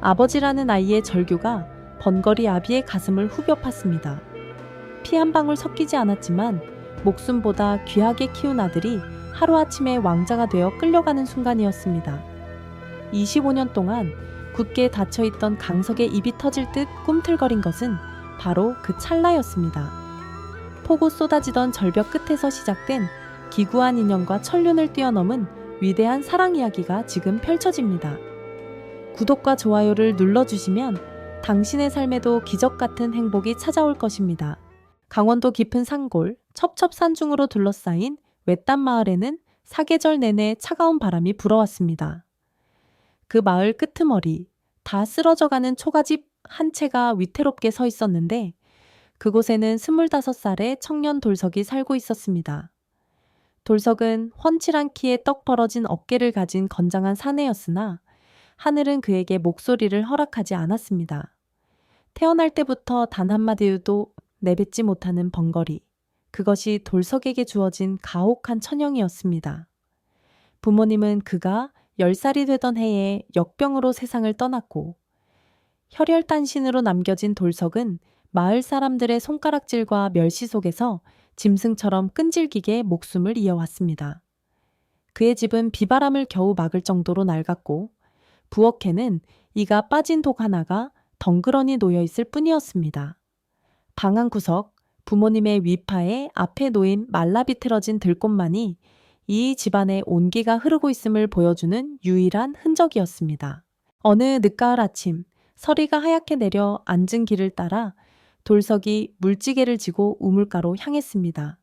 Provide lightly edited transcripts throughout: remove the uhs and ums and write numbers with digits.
아버지라는 아이의 절규가 번거리 아비의 가슴을 후벼 팠습니다. 피 한 방울 섞이지 않았지만 목숨보다 귀하게 키운 아들이 하루아침에 왕자가 되어 끌려가는 순간이었습니다. 25년 동안 굳게 닫혀있던 강석의 입이 터질 듯 꿈틀거린 것은 바로 그 찰나였습니다. 폭우 쏟아지던 절벽 끝에서 시작된 기구한 인연과 천륜을 뛰어넘은 위대한 사랑 이야기가 지금 펼쳐집니다. 구독과 좋아요를 눌러주시면 당신의 삶에도 기적 같은 행복이 찾아올 것입니다. 강원도 깊은 산골, 첩첩산중으로 둘러싸인 외딴 마을에는 사계절 내내 차가운 바람이 불어왔습니다. 그 마을 끄트머리, 다 쓰러져가는 초가집 한 채가 위태롭게 서 있었는데 그곳에는 25살의 청년 돌석이 살고 있었습니다. 돌석은 훤칠한 키에 떡 벌어진 어깨를 가진 건장한 사내였으나 하늘은 그에게 목소리를 허락하지 않았습니다. 태어날 때부터 단 한마디도 내뱉지 못하는 번거리, 그것이 돌석에게 주어진 가혹한 천형이었습니다. 부모님은 그가 10살이 되던 해에 역병으로 세상을 떠났고 혈혈단신으로 남겨진 돌석은 마을 사람들의 손가락질과 멸시 속에서 짐승처럼 끈질기게 목숨을 이어왔습니다. 그의 집은 비바람을 겨우 막을 정도로 낡았고 부엌에는 이가 빠진 독 하나가 덩그러니 놓여있을 뿐이었습니다. 방 한 구석, 부모님의 위파에 앞에 놓인 말라비틀어진 들꽃만이 이 집안에 온기가 흐르고 있음을 보여주는 유일한 흔적이었습니다. 어느 늦가을 아침, 서리가 하얗게 내려 앉은 길을 따라 돌석이 물지개를 지고 우물가로 향했습니다.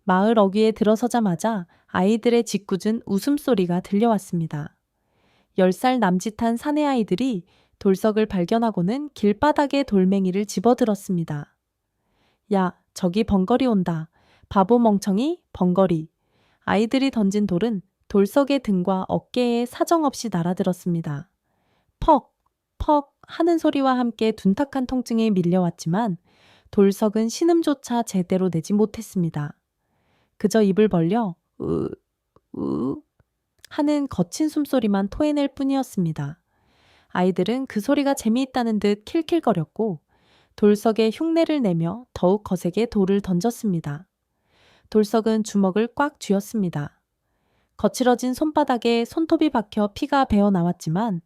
마을 어귀에 들어서자마자 아이들의 짓궂은 웃음소리가 들려왔습니다. 10살 남짓한 사내 아이들이 돌석을 발견하고는 길바닥에 돌멩이를 집어들었습니다. 야, 저기 번거리 온다. 바보 멍청이 번거리. 아이들이 던진 돌은 돌석의 등과 어깨에 사정없이 날아들었습니다. 퍽, 퍽 하는 소리와 함께 둔탁한 통증이 밀려왔지만 돌석은 신음조차 제대로 내지 못했습니다. 그저 입을 벌려 하는 거친 숨소리만 토해낼 뿐이었습니다. 아이들은 그 소리가 재미있다는 듯 킬킬거렸고 돌석에 흉내를 내며 더욱 거세게 돌을 던졌습니다. 돌석은 주먹을 꽉 쥐었습니다. 거칠어진 손바닥에 손톱이 박혀 피가 배어 나왔지만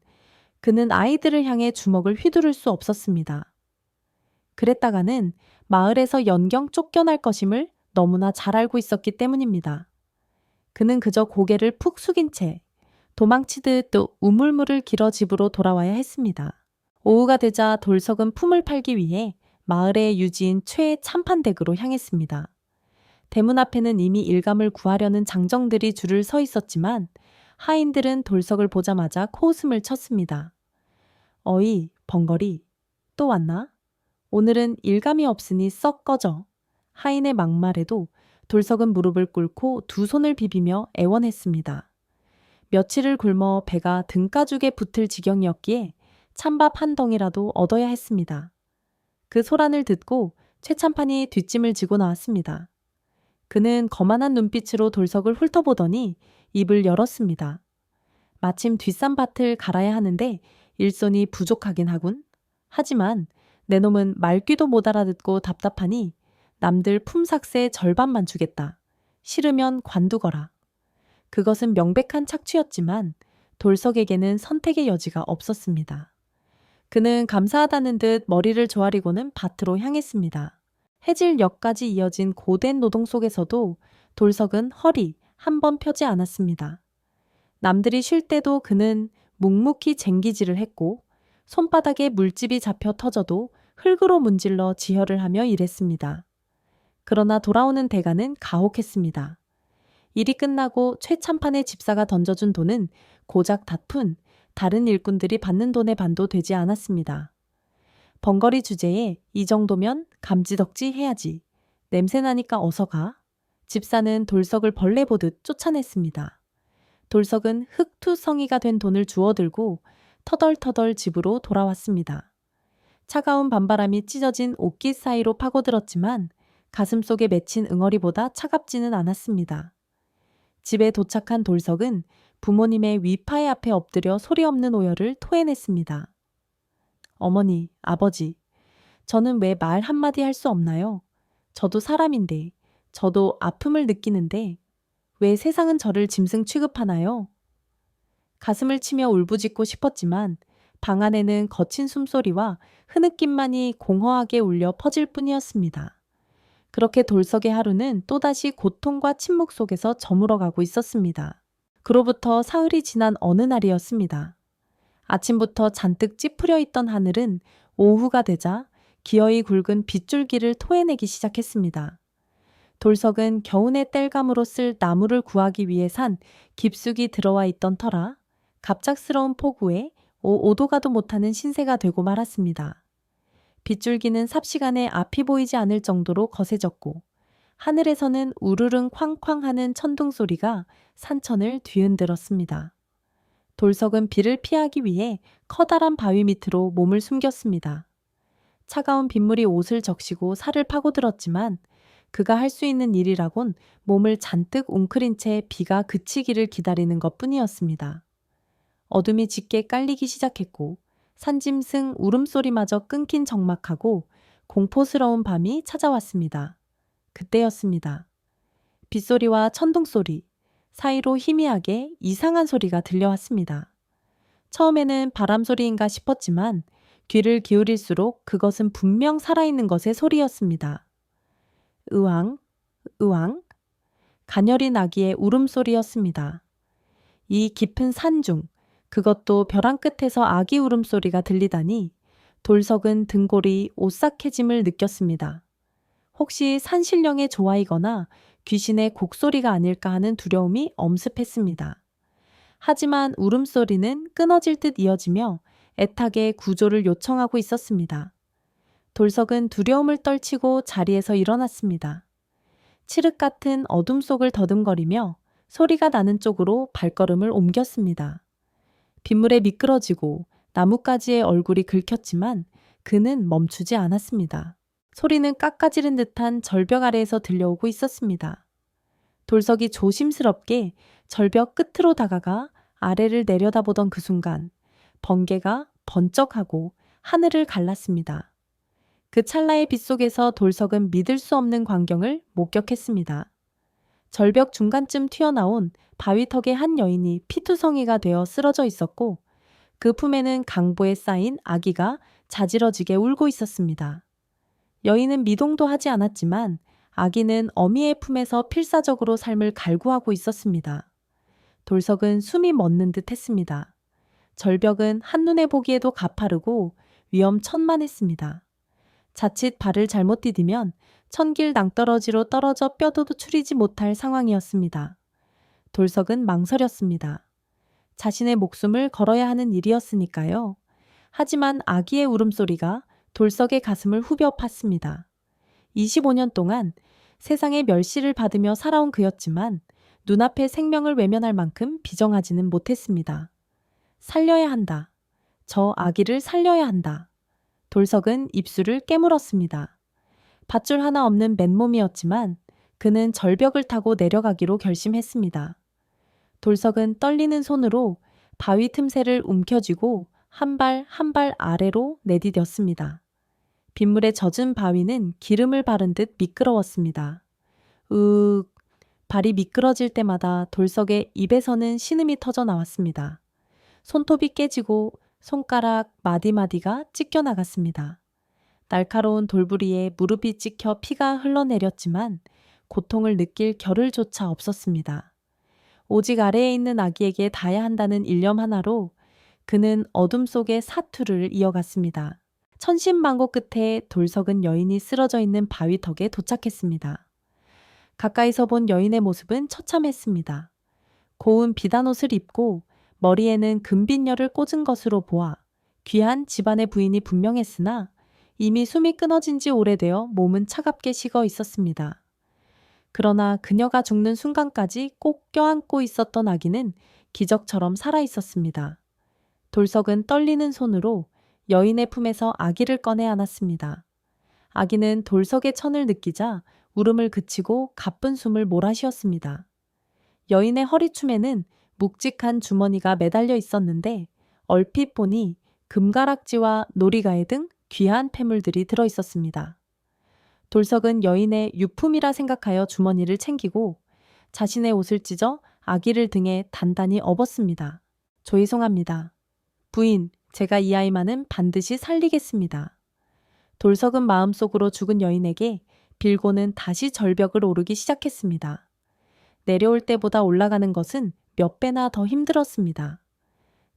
그는 아이들을 향해 주먹을 휘두를 수 없었습니다. 그랬다가는 마을에서 연경 쫓겨날 것임을 너무나 잘 알고 있었기 때문입니다. 그는 그저 고개를 푹 숙인 채 도망치듯 또 우물물을 길어 집으로 돌아와야 했습니다. 오후가 되자 돌석은 품을 팔기 위해 마을의 유지인 최 참판댁으로 향했습니다. 대문 앞에는 이미 일감을 구하려는 장정들이 줄을 서 있었지만 하인들은 돌석을 보자마자 코웃음을 쳤습니다. 어이, 번거리, 또 왔나? 오늘은 일감이 없으니 썩 꺼져. 하인의 막말에도 돌석은 무릎을 꿇고 두 손을 비비며 애원했습니다. 며칠을 굶어 배가 등가죽에 붙을 지경이었기에 찬밥 한 덩이라도 얻어야 했습니다. 그 소란을 듣고 최참판이 뒷짐을 지고 나왔습니다. 그는 거만한 눈빛으로 돌석을 훑어보더니 입을 열었습니다. 마침 뒷산밭을 갈아야 하는데 일손이 부족하긴 하군. 하지만 내 놈은 말귀도 못 알아듣고 답답하니 남들 품삯의 절반만 주겠다. 싫으면 관두거라. 그것은 명백한 착취였지만 돌석에게는 선택의 여지가 없었습니다. 그는 감사하다는 듯 머리를 조아리고는 밭으로 향했습니다. 해질역까지 이어진 고된 노동 속에서도 돌석은 허리 한 번 펴지 않았습니다. 남들이 쉴 때도 그는 묵묵히 쟁기질을 했고 손바닥에 물집이 잡혀 터져도 흙으로 문질러 지혈을 하며 일했습니다. 그러나 돌아오는 대가는 가혹했습니다. 일이 끝나고 최참판의 집사가 던져준 돈은 고작 닷푼, 다른 일꾼들이 받는 돈의 반도 되지 않았습니다. 번거리 주제에 이 정도면 감지덕지 해야지. 냄새나니까 어서 가. 집사는 돌석을 벌레 보듯 쫓아냈습니다. 돌석은 흙투성이가 된 돈을 주워들고 터덜터덜 집으로 돌아왔습니다. 차가운 밤바람이 찢어진 옷깃 사이로 파고들었지만 가슴속에 맺힌 응어리보다 차갑지는 않았습니다. 집에 도착한 돌석은 부모님의 위파의 앞에 엎드려 소리 없는 오열을 토해냈습니다. 어머니, 아버지, 저는 왜 말 한마디 할 수 없나요? 저도 사람인데, 저도 아픔을 느끼는데, 왜 세상은 저를 짐승 취급하나요? 가슴을 치며 울부짖고 싶었지만, 방 안에는 거친 숨소리와 흐느낌만이 공허하게 울려 퍼질 뿐이었습니다. 그렇게 돌석의 하루는 또다시 고통과 침묵 속에서 저물어가고 있었습니다. 그로부터 사흘이 지난 어느 날이었습니다. 아침부터 잔뜩 찌푸려 있던 하늘은 오후가 되자 기어이 굵은 빗줄기를 토해내기 시작했습니다. 돌석은 겨우내 땔감으로 쓸 나무를 구하기 위해 산 깊숙이 들어와 있던 터라 갑작스러운 폭우에 오도 가도 못하는 신세가 되고 말았습니다. 빗줄기는 삽시간에 앞이 보이지 않을 정도로 거세졌고 하늘에서는 우르릉 쾅쾅 하는 천둥 소리가 산천을 뒤흔들었습니다. 돌석은 비를 피하기 위해 커다란 바위 밑으로 몸을 숨겼습니다. 차가운 빗물이 옷을 적시고 살을 파고들었지만 그가 할 수 있는 일이라곤 몸을 잔뜩 웅크린 채 비가 그치기를 기다리는 것뿐이었습니다. 어둠이 짙게 깔리기 시작했고 산짐승 울음소리마저 끊긴 적막하고 공포스러운 밤이 찾아왔습니다. 그때였습니다. 빗소리와 천둥소리 사이로 희미하게 이상한 소리가 들려왔습니다. 처음에는 바람소리인가 싶었지만 귀를 기울일수록 그것은 분명 살아있는 것의 소리였습니다. 으왕, 으왕, 가녀린 아기의 울음소리였습니다. 이 깊은 산중, 그것도 벼랑 끝에서 아기 울음소리가 들리다니 돌석은 등골이 오싹해짐을 느꼈습니다. 혹시 산신령의 조화이거나 귀신의 곡소리가 아닐까 하는 두려움이 엄습했습니다. 하지만 울음소리는 끊어질 듯 이어지며 애타게 구조를 요청하고 있었습니다. 돌석은 두려움을 떨치고 자리에서 일어났습니다. 칠흑 같은 어둠 속을 더듬거리며 소리가 나는 쪽으로 발걸음을 옮겼습니다. 빗물에 미끄러지고 나뭇가지의 얼굴이 긁혔지만 그는 멈추지 않았습니다. 소리는 깎아지른 듯한 절벽 아래에서 들려오고 있었습니다. 돌석이 조심스럽게 절벽 끝으로 다가가 아래를 내려다보던 그 순간 번개가 번쩍하고 하늘을 갈랐습니다. 그 찰나의 빛 속에서 돌석은 믿을 수 없는 광경을 목격했습니다. 절벽 중간쯤 튀어나온 바위턱의 한 여인이 피투성이가 되어 쓰러져 있었고 그 품에는 강보에 쌓인 아기가 자지러지게 울고 있었습니다. 여인은 미동도 하지 않았지만 아기는 어미의 품에서 필사적으로 삶을 갈구하고 있었습니다. 돌석은 숨이 멎는 듯 했습니다. 절벽은 한눈에 보기에도 가파르고 위험천만했습니다. 자칫 발을 잘못 디디면 천길 낭떠러지로 떨어져 뼈도 추리지 못할 상황이었습니다. 돌석은 망설였습니다. 자신의 목숨을 걸어야 하는 일이었으니까요. 하지만 아기의 울음소리가 돌석의 가슴을 후벼 팠습니다. 25년 동안 세상의 멸시를 받으며 살아온 그였지만 눈앞에 생명을 외면할 만큼 비정하지는 못했습니다. 살려야 한다. 저 아기를 살려야 한다. 돌석은 입술을 깨물었습니다. 밧줄 하나 없는 맨몸이었지만 그는 절벽을 타고 내려가기로 결심했습니다. 돌석은 떨리는 손으로 바위 틈새를 움켜쥐고 한 발 한 발 아래로 내디뎠습니다. 빗물에 젖은 바위는 기름을 바른 듯 미끄러웠습니다. 발이 미끄러질 때마다 돌석의 입에서는 신음이 터져 나왔습니다. 손톱이 깨지고 손가락 마디마디가 찢겨나갔습니다. 날카로운 돌부리에 무릎이 찍혀 피가 흘러내렸지만 고통을 느낄 겨를조차 없었습니다. 오직 아래에 있는 아기에게 닿아야 한다는 일념 하나로 그는 어둠 속의 사투를 이어갔습니다. 천신만고 끝에 돌석은 여인이 쓰러져 있는 바위턱에 도착했습니다. 가까이서 본 여인의 모습은 처참했습니다. 고운 비단 옷을 입고 머리에는 금빛열을 꽂은 것으로 보아 귀한 집안의 부인이 분명했으나 이미 숨이 끊어진 지 오래되어 몸은 차갑게 식어 있었습니다. 그러나 그녀가 죽는 순간까지 꼭 껴안고 있었던 아기는 기적처럼 살아 있었습니다. 돌석은 떨리는 손으로 여인의 품에서 아기를 꺼내 안았습니다. 아기는 돌석의 천을 느끼자 울음을 그치고 가쁜 숨을 몰아쉬었습니다. 여인의 허리춤에는 묵직한 주머니가 매달려 있었는데 얼핏 보니 금가락지와 놀이가해 등 귀한 폐물들이 들어 있었습니다. 돌석은 여인의 유품이라 생각하여 주머니를 챙기고 자신의 옷을 찢어 아기를 등에 단단히 업었습니다. 죄송합니다. 부인, 제가 이 아이만은 반드시 살리겠습니다. 돌석은 마음속으로 죽은 여인에게 빌고는 다시 절벽을 오르기 시작했습니다. 내려올 때보다 올라가는 것은 몇 배나 더 힘들었습니다.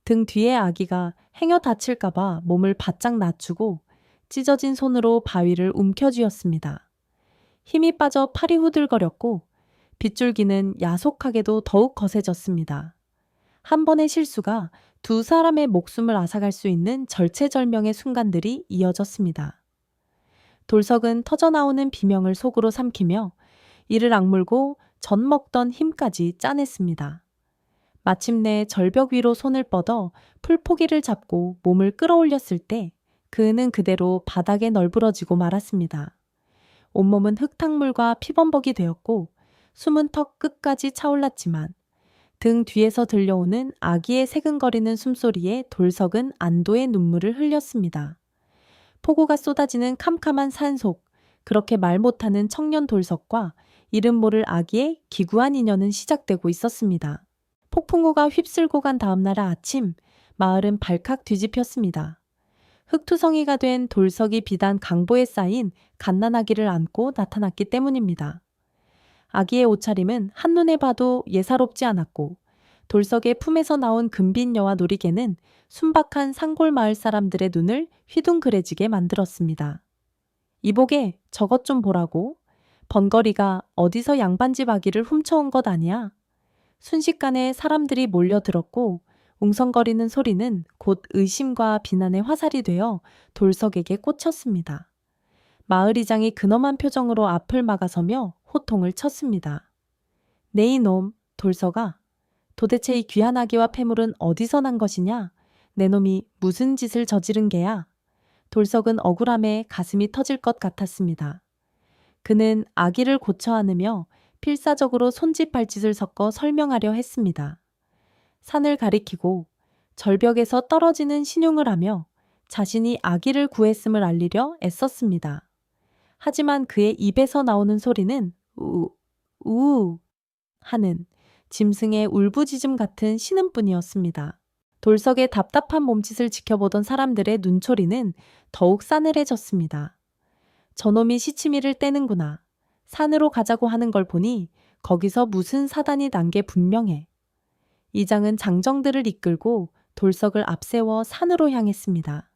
등 뒤에 아기가 행여 다칠까봐 몸을 바짝 낮추고 찢어진 손으로 바위를 움켜쥐었습니다. 힘이 빠져 팔이 후들거렸고 빗줄기는 야속하게도 더욱 거세졌습니다. 한 번의 실수가 두 사람의 목숨을 앗아갈 수 있는 절체절명의 순간들이 이어졌습니다. 돌석은 터져나오는 비명을 속으로 삼키며 이를 악물고 젖 먹던 힘까지 짜냈습니다. 마침내 절벽 위로 손을 뻗어 풀포기를 잡고 몸을 끌어올렸을 때 그는 그대로 바닥에 널브러지고 말았습니다. 온몸은 흙탕물과 피범벅이 되었고 숨은 턱 끝까지 차올랐지만 등 뒤에서 들려오는 아기의 새근거리는 숨소리에 돌석은 안도의 눈물을 흘렸습니다. 폭우가 쏟아지는 캄캄한 산속, 그렇게 말 못하는 청년 돌석과 이름 모를 아기의 기구한 인연은 시작되고 있었습니다. 폭풍우가 휩쓸고 간 다음날 아침, 마을은 발칵 뒤집혔습니다. 흙투성이가 된 돌석이 비단 강보에 쌓인 갓난아기를 안고 나타났기 때문입니다. 아기의 옷차림은 한눈에 봐도 예사롭지 않았고 돌석의 품에서 나온 금빛여와 놀이개는 순박한 산골 마을 사람들의 눈을 휘둥그레지게 만들었습니다. 이보게 저것 좀 보라고. 번거리가 어디서 양반집 아기를 훔쳐온 것 아니야? 순식간에 사람들이 몰려들었고 웅성거리는 소리는 곧 의심과 비난의 화살이 되어 돌석에게 꽂혔습니다. 마을이장이 근엄한 표정으로 앞을 막아서며 호통을 쳤습니다. 네 이놈, 돌석아. 도대체 이 귀한 아기와 폐물은 어디서 난 것이냐? 내 놈이 무슨 짓을 저지른 게야? 돌석은 억울함에 가슴이 터질 것 같았습니다. 그는 아기를 고쳐 안으며 필사적으로 손짓 발짓을 섞어 설명하려 했습니다. 산을 가리키고 절벽에서 떨어지는 신용을 하며 자신이 아기를 구했음을 알리려 애썼습니다. 하지만 그의 입에서 나오는 소리는 우우 하는 짐승의 울부짖음 같은 신음뿐이었습니다. 돌석의 답답한 몸짓을 지켜보던 사람들의 눈초리는 더욱 싸늘해졌습니다. 저놈이 시치미를 떼는구나. 산으로 가자고 하는 걸 보니 거기서 무슨 사단이 난 게 분명해. 이장은 장정들을 이끌고 돌석을 앞세워 산으로 향했습니다.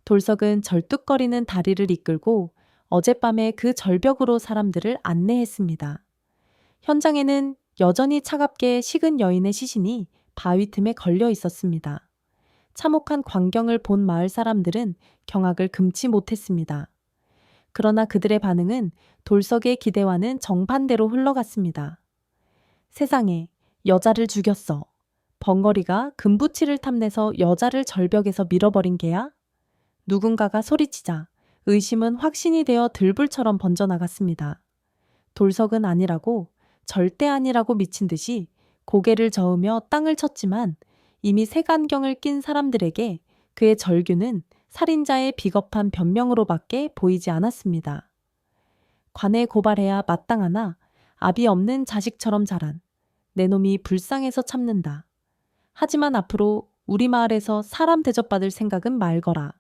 돌석은 절뚝거리는 다리를 이끌고 어젯밤에 그 절벽으로 사람들을 안내했습니다. 현장에는 여전히 차갑게 식은 여인의 시신이 바위 틈에 걸려 있었습니다. 참혹한 광경을 본 마을 사람들은 경악을 금치 못했습니다. 그러나 그들의 반응은 돌석의 기대와는 정반대로 흘러갔습니다. 세상에, 여자를 죽였어. 번거리가 금부치를 탐내서 여자를 절벽에서 밀어버린 게야? 누군가가 소리치자 의심은 확신이 되어 들불처럼 번져나갔습니다. 돌석은 아니라고, 절대 아니라고 미친 듯이 고개를 저으며 땅을 쳤지만 이미 색안경을 낀 사람들에게 그의 절규는 살인자의 비겁한 변명으로밖에 보이지 않았습니다. 관에 고발해야 마땅하나 압이 없는 자식처럼 자란 내 놈이 불쌍해서 참는다. 하지만 앞으로 우리 마을에서 사람 대접받을 생각은 말거라.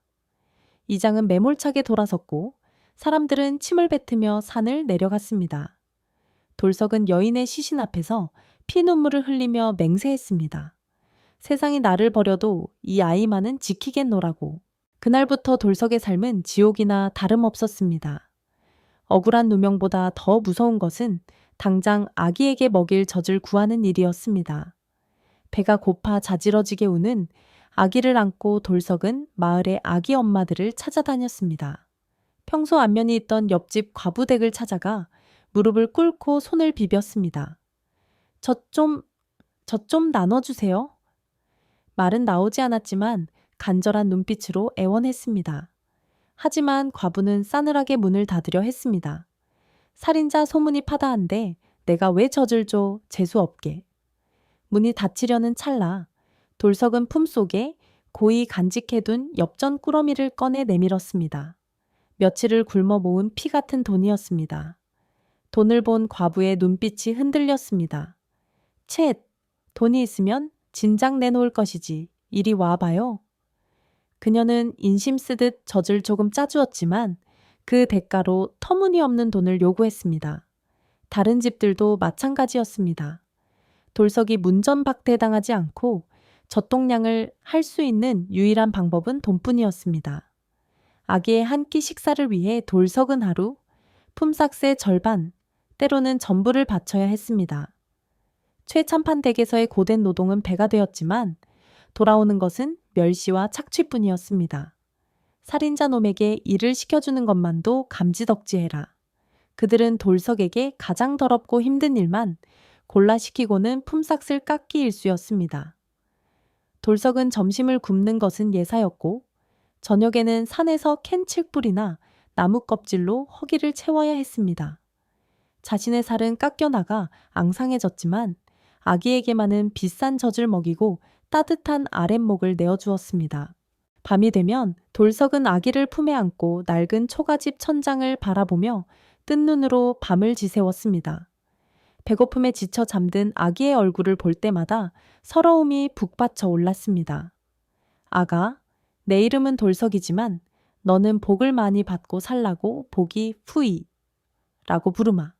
이장은 매몰차게 돌아섰고 사람들은 침을 뱉으며 산을 내려갔습니다. 돌석은 여인의 시신 앞에서 피눈물을 흘리며 맹세했습니다. 세상이 나를 버려도 이 아이만은 지키겠노라고. 그날부터 돌석의 삶은 지옥이나 다름없었습니다. 억울한 누명보다 더 무서운 것은 당장 아기에게 먹일 젖을 구하는 일이었습니다. 배가 고파 자지러지게 우는 아기를 안고 돌석은 마을의 아기 엄마들을 찾아다녔습니다. 평소 안면이 있던 옆집 과부댁을 찾아가 무릎을 꿇고 손을 비볐습니다. 젖 좀 나눠주세요. 말은 나오지 않았지만 간절한 눈빛으로 애원했습니다. 하지만 과부는 싸늘하게 문을 닫으려 했습니다. 살인자 소문이 파다한데 내가 왜 젖을 줘, 재수없게. 문이 닫히려는 찰나 돌석은 품속에 고이 간직해둔 엽전 꾸러미를 꺼내 내밀었습니다. 며칠을 굶어 모은 피 같은 돈이었습니다. 돈을 본 과부의 눈빛이 흔들렸습니다. 쳇! 돈이 있으면 진작 내놓을 것이지. 이리 와봐요. 그녀는 인심 쓰듯 젖을 조금 짜주었지만 그 대가로 터무니없는 돈을 요구했습니다. 다른 집들도 마찬가지였습니다. 돌석이 문전박대당하지 않고 젖동량을 할 수 있는 유일한 방법은 돈뿐이었습니다. 아기의 한 끼 식사를 위해 돌석은 하루 품삯의 절반, 때로는 전부를 바쳐야 했습니다. 최참판 댁에서의 고된 노동은 배가 되었지만 돌아오는 것은 멸시와 착취뿐이었습니다. 살인자 놈에게 일을 시켜주는 것만도 감지덕지해라. 그들은 돌석에게 가장 더럽고 힘든 일만 골라 시키고는 품삯을 깎기 일쑤였습니다. 돌석은 점심을 굶는 것은 예사였고 저녁에는 산에서 캔 칡뿌리나 나무 껍질로 허기를 채워야 했습니다. 자신의 살은 깎여나가 앙상해졌지만 아기에게만은 비싼 젖을 먹이고 따뜻한 아랫목을 내어주었습니다. 밤이 되면 돌석은 아기를 품에 안고 낡은 초가집 천장을 바라보며 뜬 눈으로 밤을 지새웠습니다. 배고픔에 지쳐 잠든 아기의 얼굴을 볼 때마다 서러움이 북받쳐 올랐습니다. 아가, 내 이름은 돌석이지만 너는 복을 많이 받고 살라고 복이 푸이 라고 부르마.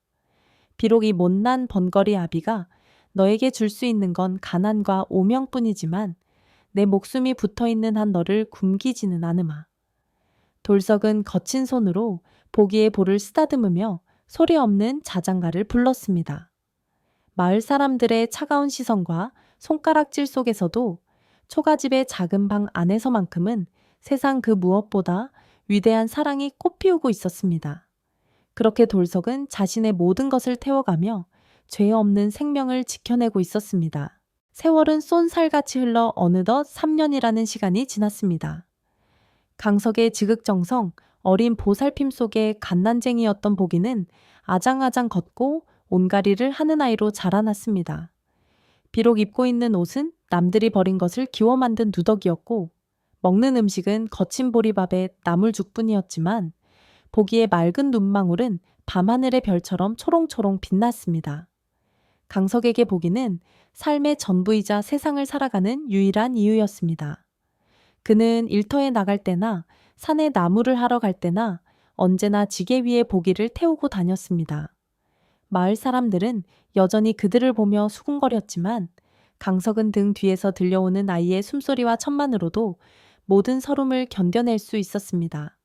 비록 이 못난 번거리 아비가 너에게 줄 수 있는 건 가난과 오명뿐이지만 내 목숨이 붙어있는 한 너를 굶기지는 않으마. 돌석은 거친 손으로 보기의 볼을 쓰다듬으며 소리 없는 자장가를 불렀습니다. 마을 사람들의 차가운 시선과 손가락질 속에서도 초가집의 작은 방 안에서만큼은 세상 그 무엇보다 위대한 사랑이 꽃피우고 있었습니다. 그렇게 돌석은 자신의 모든 것을 태워가며 죄 없는 생명을 지켜내고 있었습니다. 세월은 쏜살같이 흘러 어느덧 3년이라는 시간이 지났습니다. 강석의 지극정성, 어린 보살핌 속에 갓난쟁이였던 보기는 아장아장 걷고 온가리를 하는 아이로 자라났습니다. 비록 입고 있는 옷은 남들이 버린 것을 기워 만든 누더기였고 먹는 음식은 거친 보리밥에 나물죽뿐이었지만 보기에 맑은 눈망울은 밤하늘의 별처럼 초롱초롱 빛났습니다. 강석에게 보기는 삶의 전부이자 세상을 살아가는 유일한 이유였습니다. 그는 일터에 나갈 때나 산에 나무를 하러 갈 때나 언제나 지게 위에 보기를 태우고 다녔습니다. 마을 사람들은 여전히 그들을 보며 수군거렸지만 강석은 등 뒤에서 들려오는 아이의 숨소리와 천만으로도 모든 서름을 견뎌낼 수 있었습니다.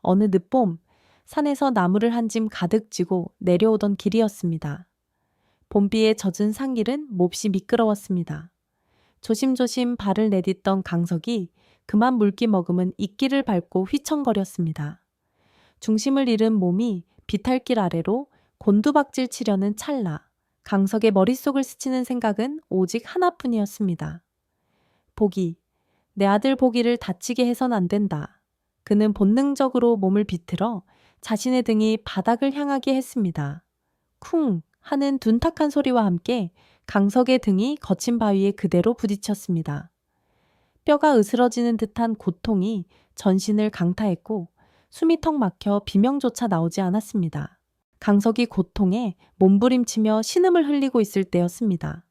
어느 늦봄, 산에서 나무를 한 짐 가득 지고 내려오던 길이었습니다. 봄비에 젖은 산길은 몹시 미끄러웠습니다. 조심조심 발을 내딛던 강석이 그만 물기 머금은 입길을 밟고 휘청거렸습니다. 중심을 잃은 몸이 비탈길 아래로 곤두박질 치려는 찰나 강석의 머릿속을 스치는 생각은 오직 하나뿐이었습니다. 보기, 내 아들 보기를 다치게 해선 안 된다. 그는 본능적으로 몸을 비틀어 자신의 등이 바닥을 향하게 했습니다. 쿵 하는 둔탁한 소리와 함께 강석의 등이 거친 바위에 그대로 부딪혔습니다. 뼈가 으스러지는 듯한 고통이 전신을 강타했고 숨이 턱 막혀 비명조차 나오지 않았습니다. 강석이 고통에 몸부림치며 신음을 흘리고 있을 때였습니다.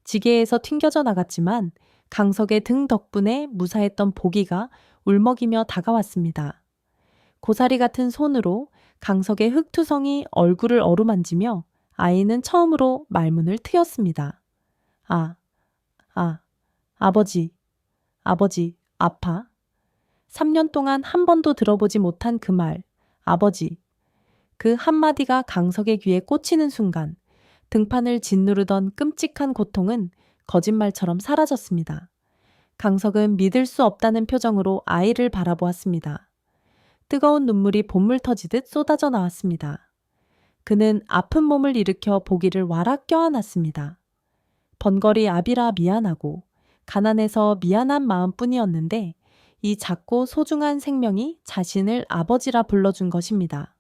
지게에서 튕겨져 나갔지만 강석의 등 덕분에 무사했던 보기가 울먹이며 다가왔습니다. 고사리 같은 손으로 강석의 흙투성이 얼굴을 어루만지며 아이는 처음으로 말문을 트였습니다. 아버지, 아파. 3년 동안 한 번도 들어보지 못한 그 말, 아버지. 그 한마디가 강석의 귀에 꽂히는 순간 등판을 짓누르던 끔찍한 고통은 거짓말처럼 사라졌습니다. 강석은 믿을 수 없다는 표정으로 아이를 바라보았습니다. 뜨거운 눈물이 봇물 터지듯 쏟아져 나왔습니다. 그는 아픈 몸을 일으켜 보기를 와락 껴안았습니다. 번거리 아비라 미안하고 가난해서 미안한 마음뿐이었는데 이 작고 소중한 생명이 자신을 아버지라 불러준 것입니다.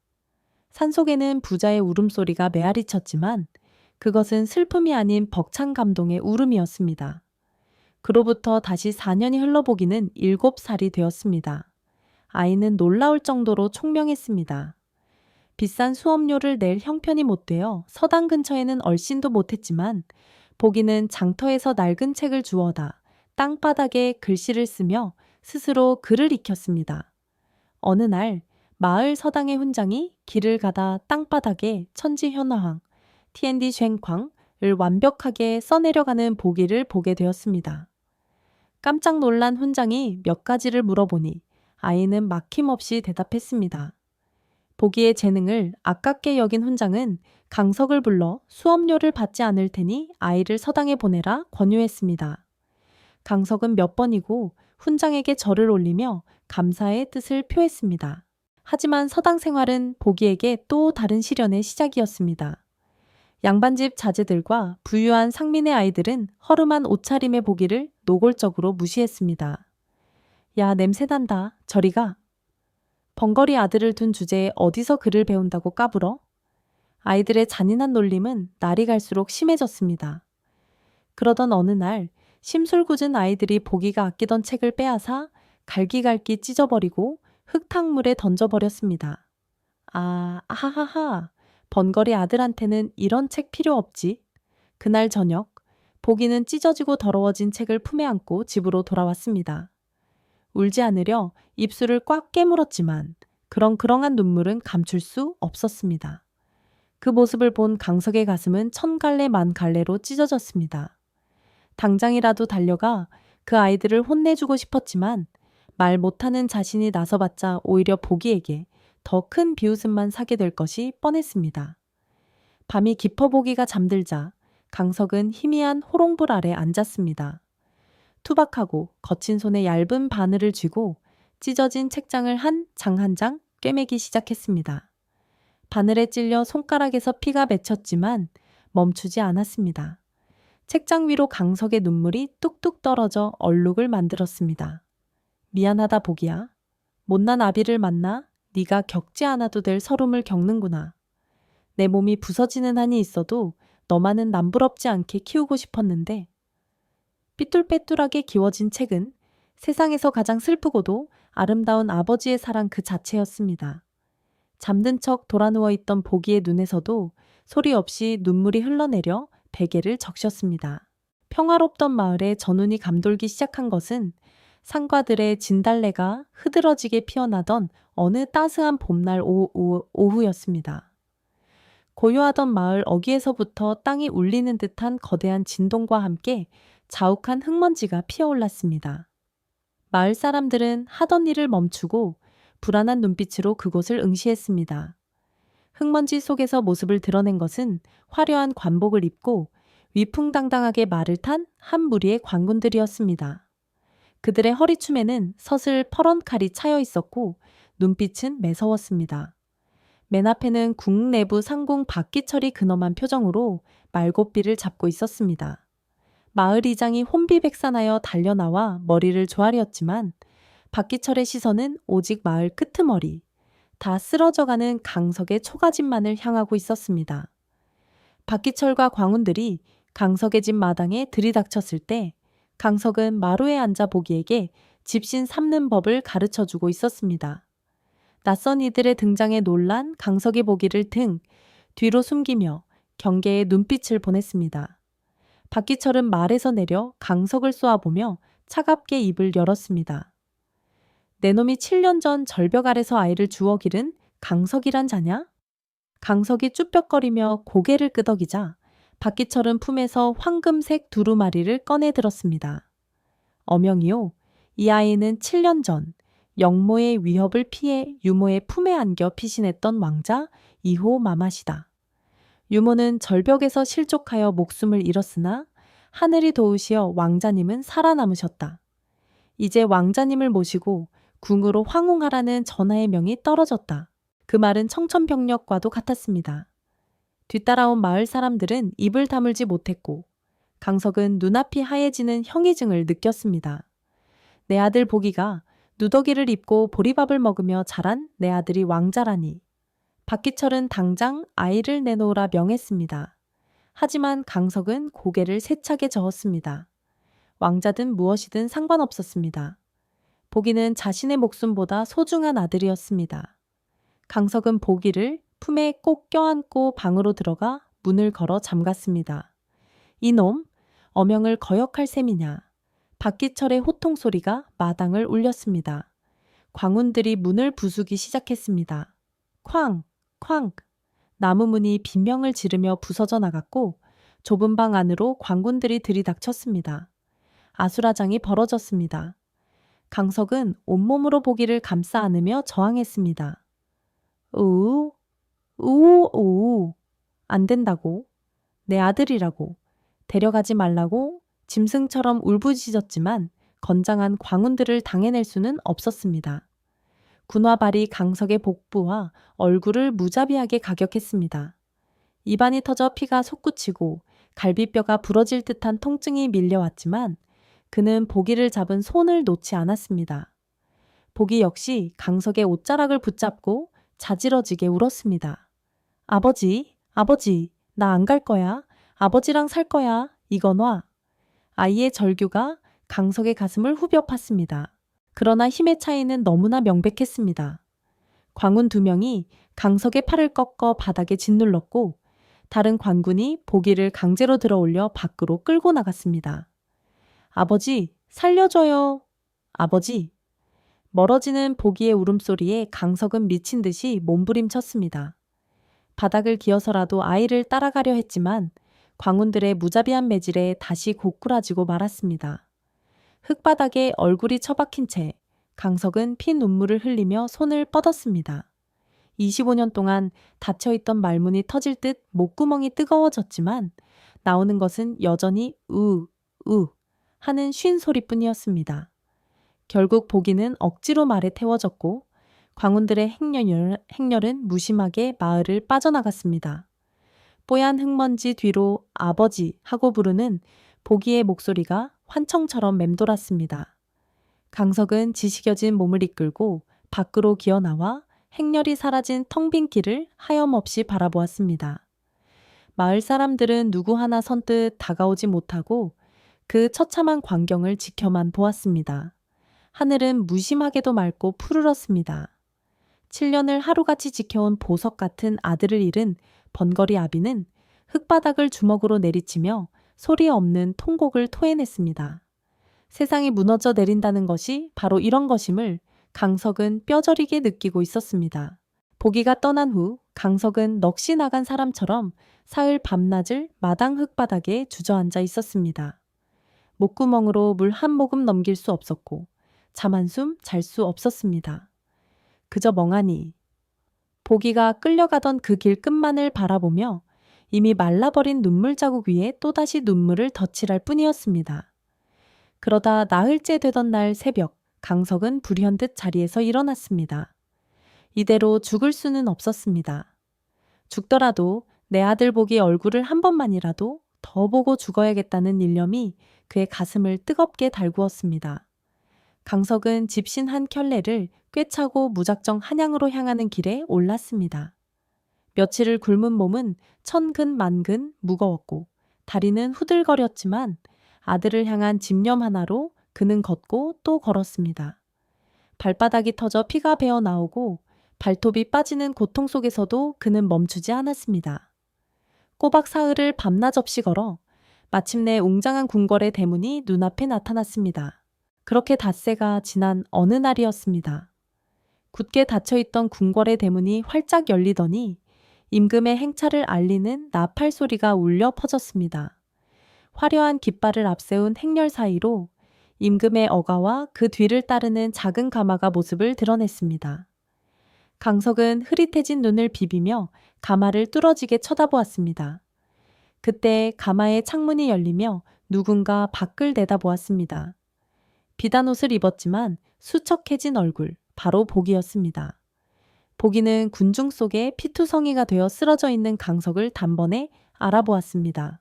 산속에는 부자의 울음소리가 메아리쳤지만 그것은 슬픔이 아닌 벅찬 감동의 울음이었습니다. 그로부터 다시 4년이 흘러보기는 7살이 되었습니다. 아이는 놀라울 정도로 총명했습니다. 비싼 수업료를 낼 형편이 못 되어 서당 근처에는 얼씬도 못했지만 보기는 장터에서 낡은 책을 주워다 땅바닥에 글씨를 쓰며 스스로 글을 익혔습니다. 어느 날 마을 서당의 훈장이 길을 가다 땅바닥에 천지현화황, 티엔디 쉥광을 완벽하게 써내려가는 보기를 보게 되었습니다. 깜짝 놀란 훈장이 몇 가지를 물어보니 아이는 막힘없이 대답했습니다. 보기의 재능을 아깝게 여긴 훈장은 강석을 불러 수업료를 받지 않을 테니 아이를 서당에 보내라 권유했습니다. 강석은 몇 번이고 훈장에게 절을 올리며 감사의 뜻을 표했습니다. 하지만 서당 생활은 보기에게 또 다른 시련의 시작이었습니다. 양반집 자제들과 부유한 상민의 아이들은 허름한 옷차림의 보기를 노골적으로 무시했습니다. 야, 냄새난다. 저리 가. 번거리 아들을 둔 주제에 어디서 글을 배운다고 까불어? 아이들의 잔인한 놀림은 날이 갈수록 심해졌습니다. 그러던 어느 날 심술궂은 아이들이 보기가 아끼던 책을 빼앗아 갈기갈기 찢어버리고 흙탕물에 던져버렸습니다. 아, 하하하. 번거리 아들한테는 이런 책 필요 없지. 그날 저녁, 보기는 찢어지고 더러워진 책을 품에 안고 집으로 돌아왔습니다. 울지 않으려 입술을 꽉 깨물었지만 그렁그렁한 눈물은 감출 수 없었습니다. 그 모습을 본 강석의 가슴은 천갈래 만갈래로 찢어졌습니다. 당장이라도 달려가 그 아이들을 혼내주고 싶었지만 말 못하는 자신이 나서봤자 오히려 보기에게 더 큰 비웃음만 사게 될 것이 뻔했습니다. 밤이 깊어 보기가 잠들자 강석은 희미한 호롱불 아래 앉았습니다. 투박하고 거친 손에 얇은 바늘을 쥐고 찢어진 책장을 한 장 꿰매기 시작했습니다. 바늘에 찔려 손가락에서 피가 맺혔지만 멈추지 않았습니다. 책장 위로 강석의 눈물이 뚝뚝 떨어져 얼룩을 만들었습니다. 미안하다 보기야. 못난 아비를 만나 네가 겪지 않아도 될 서름을 겪는구나. 내 몸이 부서지는 한이 있어도 너만은 남부럽지 않게 키우고 싶었는데 삐뚤빼뚤하게 기워진 책은 세상에서 가장 슬프고도 아름다운 아버지의 사랑 그 자체였습니다. 잠든 척 돌아누워 있던 보기의 눈에서도 소리 없이 눈물이 흘러내려 베개를 적셨습니다. 평화롭던 마을에 전운이 감돌기 시작한 것은 상과들의 진달래가 흐드러지게 피어나던 어느 따스한 봄날 오후였습니다. 고요하던 마을 어귀에서부터 땅이 울리는 듯한 거대한 진동과 함께 자욱한 흙먼지가 피어올랐습니다. 마을 사람들은 하던 일을 멈추고 불안한 눈빛으로 그곳을 응시했습니다. 흙먼지 속에서 모습을 드러낸 것은 화려한 관복을 입고 위풍당당하게 말을 탄 한 무리의 관군들이었습니다. 그들의 허리춤에는 서슬 퍼런 칼이 차여 있었고 눈빛은 매서웠습니다. 맨 앞에는 국내부 상궁 박기철이 근엄한 표정으로 말곶비를 잡고 있었습니다. 마을 이장이 혼비백산하여 달려나와 머리를 조아렸지만 박기철의 시선은 오직 마을 끄트머리, 다 쓰러져가는 강석의 초가집만을 향하고 있었습니다. 박기철과 광운들이 강석의 집 마당에 들이닥쳤을 때 강석은 마루에 앉아 보기에게 집신 삼는 법을 가르쳐주고 있었습니다. 낯선 이들의 등장에 놀란 강석이 보기를 등 뒤로 숨기며 경계의 눈빛을 보냈습니다. 박기철은 말에서 내려 강석을 쏘아보며 차갑게 입을 열었습니다. 내 놈이 7년 전 절벽 아래서 아이를 주워 기른 강석이란 자냐? 강석이 쭈뼛거리며 고개를 끄덕이자 박기철은 품에서 황금색 두루마리를 꺼내 들었습니다. 어명이요, 이 아이는 7년 전 영모의 위협을 피해 유모의 품에 안겨 피신했던 왕자 2호 마맛이다. 유모는 절벽에서 실족하여 목숨을 잃었으나 하늘이 도우시어 왕자님은 살아남으셨다. 이제 왕자님을 모시고 궁으로 황홍하라는 전하의 명이 떨어졌다. 그 말은 청천벽력과도 같았습니다. 뒤따라온 마을 사람들은 입을 다물지 못했고 강석은 눈앞이 하얘지는 형이증을 느꼈습니다. 내 아들 보기가 누더기를 입고 보리밥을 먹으며 자란 내 아들이 왕자라니. 박기철은 당장 아이를 내놓으라 명했습니다. 하지만 강석은 고개를 세차게 저었습니다. 왕자든 무엇이든 상관없었습니다. 보기는 자신의 목숨보다 소중한 아들이었습니다. 강석은 보기를 품에 꼭 껴안고 방으로 들어가 문을 걸어 잠갔습니다. 이놈, 어명을 거역할 셈이냐. 박기철의 호통 소리가 마당을 울렸습니다. 광운들이 문을 부수기 시작했습니다. 쾅, 쾅. 나무 문이 빈명을 지르며 부서져 나갔고 좁은 방 안으로 광군들이 들이닥쳤습니다. 아수라장이 벌어졌습니다. 강석은 온몸으로 보기를 감싸 안으며 저항했습니다. 우우, 우우, 안 된다고. 내 아들이라고. 데려가지 말라고 짐승처럼 울부짖었지만 건장한 광운들을 당해낼 수는 없었습니다. 군화발이 강석의 복부와 얼굴을 무자비하게 가격했습니다. 입안이 터져 피가 솟구치고 갈비뼈가 부러질 듯한 통증이 밀려왔지만 그는 보기를 잡은 손을 놓지 않았습니다. 보기 역시 강석의 옷자락을 붙잡고 자지러지게 울었습니다. 아버지, 아버지, 나 안 갈 거야. 아버지랑 살 거야. 이거 놔. 아이의 절규가 강석의 가슴을 후벼 팠습니다. 그러나 힘의 차이는 너무나 명백했습니다. 광운 2명이 강석의 팔을 꺾어 바닥에 짓눌렀고 다른 관군이 보기를 강제로 들어올려 밖으로 끌고 나갔습니다. 아버지, 살려줘요. 아버지. 멀어지는 보기의 울음소리에 강석은 미친 듯이 몸부림쳤습니다. 바닥을 기어서라도 아이를 따라가려 했지만 광운들의 무자비한 매질에 다시 고꾸라지고 말았습니다. 흙바닥에 얼굴이 처박힌 채 강석은 피 눈물을 흘리며 손을 뻗었습니다. 25년 동안 닫혀있던 말문이 터질 듯 목구멍이 뜨거워졌지만 나오는 것은 여전히 으 하는 쉰 소리뿐이었습니다. 결국 보기는 억지로 말에 태워졌고 광운들의 행렬은 무심하게 마을을 빠져나갔습니다. 뽀얀 흙먼지 뒤로 아버지 하고 부르는 보기의 목소리가 환청처럼 맴돌았습니다. 강석은 지식여진 몸을 이끌고 밖으로 기어나와 행렬이 사라진 텅 빈 길을 하염없이 바라보았습니다. 마을 사람들은 누구 하나 선뜻 다가오지 못하고 그 처참한 광경을 지켜만 보았습니다. 하늘은 무심하게도 맑고 푸르렀습니다. 7년을 하루같이 지켜온 보석 같은 아들을 잃은 번거리 아비는 흙바닥을 주먹으로 내리치며 소리 없는 통곡을 토해냈습니다. 세상이 무너져 내린다는 것이 바로 이런 것임을 강석은 뼈저리게 느끼고 있었습니다. 보기가 떠난 후 강석은 넋이 나간 사람처럼 사흘 밤낮을 마당 흙바닥에 주저앉아 있었습니다. 목구멍으로 물 한 모금 넘길 수 없었고 잠 한숨 잘 수 없었습니다. 그저 멍하니 보기가 끌려가던 그 길 끝만을 바라보며 이미 말라버린 눈물 자국 위에 또다시 눈물을 덧칠할 뿐이었습니다. 그러다 나흘째 되던 날 새벽 강석은 불현듯 자리에서 일어났습니다. 이대로 죽을 수는 없었습니다. 죽더라도 내 아들 보기 얼굴을 한 번만이라도 더 보고 죽어야겠다는 일념이 그의 가슴을 뜨겁게 달구었습니다. 강석은 집신 한 켤레를 꿰차고 무작정 한양으로 향하는 길에 올랐습니다. 며칠을 굶은 몸은 천근만근 무거웠고 다리는 후들거렸지만 아들을 향한 집념 하나로 그는 걷고 또 걸었습니다. 발바닥이 터져 피가 배어 나오고 발톱이 빠지는 고통 속에서도 그는 멈추지 않았습니다. 꼬박 사흘을 밤낮 없이 걸어 마침내 웅장한 궁궐의 대문이 눈앞에 나타났습니다. 그렇게 닷새가 지난 어느 날이었습니다. 굳게 닫혀있던 궁궐의 대문이 활짝 열리더니 임금의 행차를 알리는 나팔 소리가 울려 퍼졌습니다. 화려한 깃발을 앞세운 행렬 사이로 임금의 어가와 그 뒤를 따르는 작은 가마가 모습을 드러냈습니다. 강석은 흐릿해진 눈을 비비며 가마를 뚫어지게 쳐다보았습니다. 그때 가마의 창문이 열리며 누군가 밖을 내다보았습니다. 비단 옷을 입었지만 수척해진 얼굴, 바로 보기였습니다. 보기는 군중 속에 피투성이가 되어 쓰러져 있는 강석을 단번에 알아보았습니다.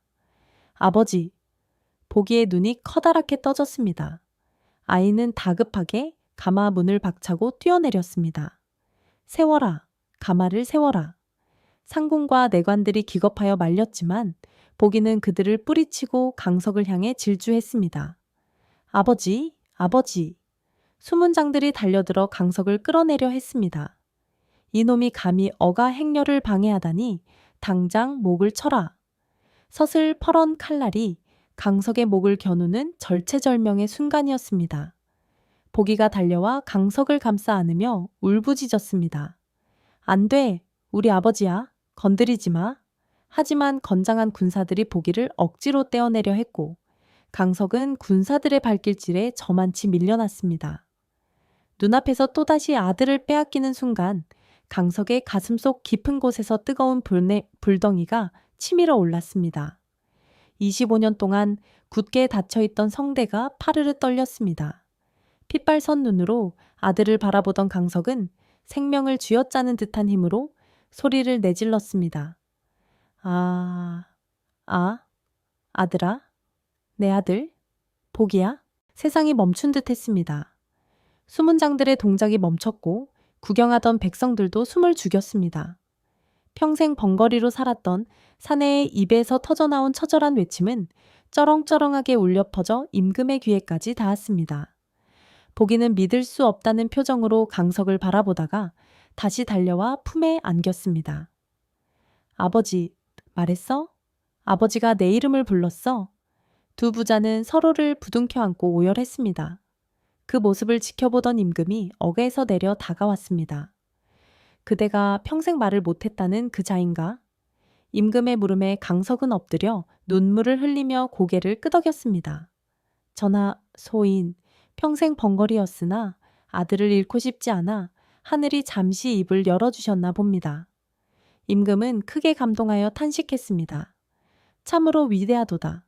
아버지, 보기의 눈이 커다랗게 떠졌습니다. 아이는 다급하게 가마 문을 박차고 뛰어내렸습니다. 세워라, 가마를 세워라. 상궁과 내관들이 기겁하여 말렸지만 보기는 그들을 뿌리치고 강석을 향해 질주했습니다. 아버지, 아버지. 수문장들이 달려들어 강석을 끌어내려 했습니다. 이놈이 감히 어가 행렬을 방해하다니 당장 목을 쳐라. 서슬퍼런 칼날이 강석의 목을 겨누는 절체절명의 순간이었습니다. 보기가 달려와 강석을 감싸 안으며 울부짖었습니다. 안 돼, 우리 아버지야. 건드리지 마. 하지만 건장한 군사들이 보기를 억지로 떼어내려 했고 강석은 군사들의 발길질에 저만치 밀려났습니다. 눈앞에서 또다시 아들을 빼앗기는 순간 강석의 가슴속 깊은 곳에서 뜨거운 불덩이가 치밀어 올랐습니다. 25년 동안 굳게 닫혀있던 성대가 파르르 떨렸습니다. 핏발선 눈으로 아들을 바라보던 강석은 생명을 쥐어짜는 듯한 힘으로 소리를 내질렀습니다. 아들아, 내 아들, 복이야? 세상이 멈춘 듯 했습니다. 수문장들의 동작이 멈췄고 구경하던 백성들도 숨을 죽였습니다. 평생 번거리로 살았던 사내의 입에서 터져나온 처절한 외침은 쩌렁쩌렁하게 울려 퍼져 임금의 귀에까지 닿았습니다. 보기는 믿을 수 없다는 표정으로 강석을 바라보다가 다시 달려와 품에 안겼습니다. 아버지, 말했어? 아버지가 내 이름을 불렀어? 두 부자는 서로를 부둥켜 안고 오열했습니다. 그 모습을 지켜보던 임금이 어귀에서 내려 다가왔습니다. 그대가 평생 말을 못했다는 그 자인가? 임금의 물음에 강석은 엎드려 눈물을 흘리며 고개를 끄덕였습니다. 전하, 소인, 평생 번거리였으나 아들을 잃고 싶지 않아 하늘이 잠시 입을 열어주셨나 봅니다. 임금은 크게 감동하여 탄식했습니다. 참으로 위대하도다.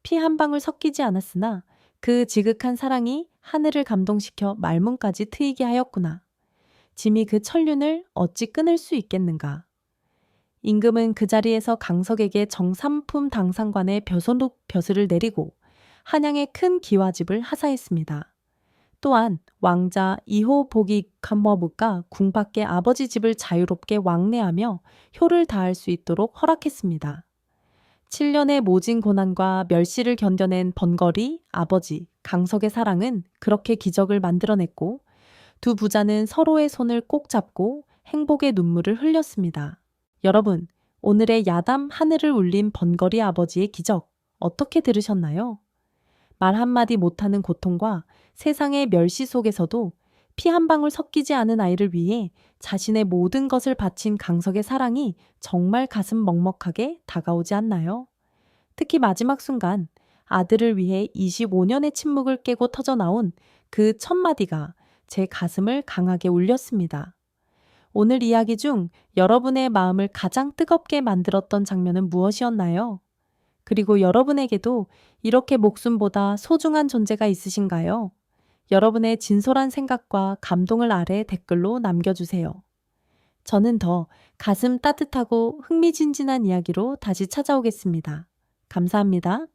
피 한 방울 섞이지 않았으나 그 지극한 사랑이 하늘을 감동시켜 말문까지 트이게 하였구나. 짐이 그 천륜을 어찌 끊을 수 있겠는가. 임금은 그 자리에서 강석에게 정삼품 당상관의 벼슬을 내리고 한양의 큰 기와집을 하사했습니다. 또한 왕자 2호 보기 간머부가 궁 밖에 아버지 집을 자유롭게 왕래하며 효를 다할 수 있도록 허락했습니다. 7년의 모진 고난과 멸시를 견뎌낸 번거리 아버지 강석의 사랑은 그렇게 기적을 만들어냈고 두 부자는 서로의 손을 꼭 잡고 행복의 눈물을 흘렸습니다. 여러분, 오늘의 야담 하늘을 울린 번거리 아버지의 기적 어떻게 들으셨나요? 말 한마디 못하는 고통과 세상의 멸시 속에서도 피 한 방울 섞이지 않은 아이를 위해 자신의 모든 것을 바친 강석의 사랑이 정말 가슴 먹먹하게 다가오지 않나요? 특히 마지막 순간 아들을 위해 25년의 침묵을 깨고 터져나온 그 첫 마디가 제 가슴을 강하게 울렸습니다. 오늘 이야기 중 여러분의 마음을 가장 뜨겁게 만들었던 장면은 무엇이었나요? 그리고 여러분에게도 이렇게 목숨보다 소중한 존재가 있으신가요? 여러분의 진솔한 생각과 감동을 아래 댓글로 남겨주세요. 저는 더 가슴 따뜻하고 흥미진진한 이야기로 다시 찾아오겠습니다. 감사합니다.